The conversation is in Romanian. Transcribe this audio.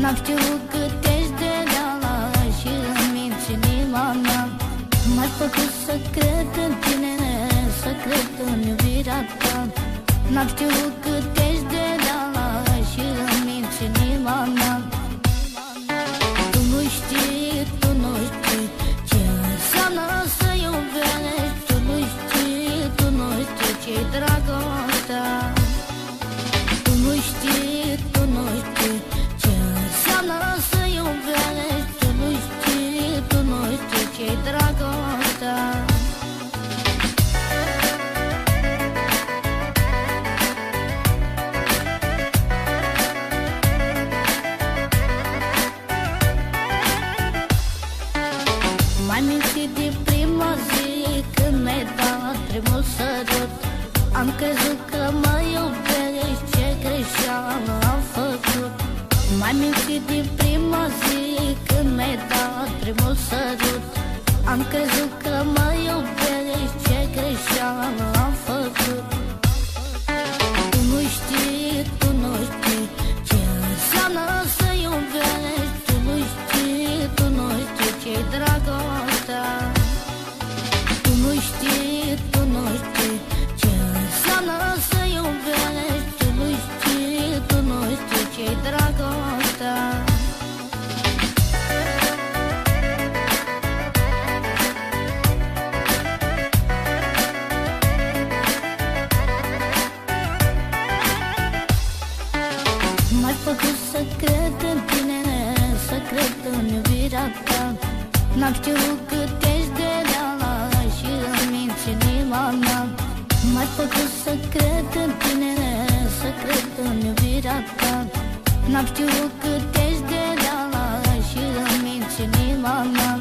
N-am știut cât ești de reală și îmi minți inima mea. M-ai făcut să cred în tine, să cred în iubirea ta. N-am știut cât ești de reală și îmi minți inima mea. Tu nu știi, tu nu știi ce înseamnă să iubești. Tu nu știi, tu nu știi ce-i dragostea. Tu nu știi, tu nu știi ce înseamnă să iubești. Tu nu știi, tu nu știi ce-i dragostea. M-ai mințit din prima zi când mi-ai dat primul sărut. Am crezut că mă iubești, ce greșeală am făcut. M-ai mințit din prima zi când mi-ai dat primul sărut. Am crezut că mă iubești, ce greșeală am făcut. Tu nu știi, tu nu știi ce înseamnă să iubești. Tu nu știi, tu nu știi ce-i dragostea. Tu nu știi, tu nu știi ce înseamnă să iubești. Tu nu știi, tu nu știi ce-i dragostea. M-ai făcut să cred în tine, să cred în iubirea ta. N-am știut cât ești de reală și îmi minți inima mea. M-ai făcut să cred în tine, să cred în iubirea ta. N-am știut cât ești de reală și îmi minți inima mea.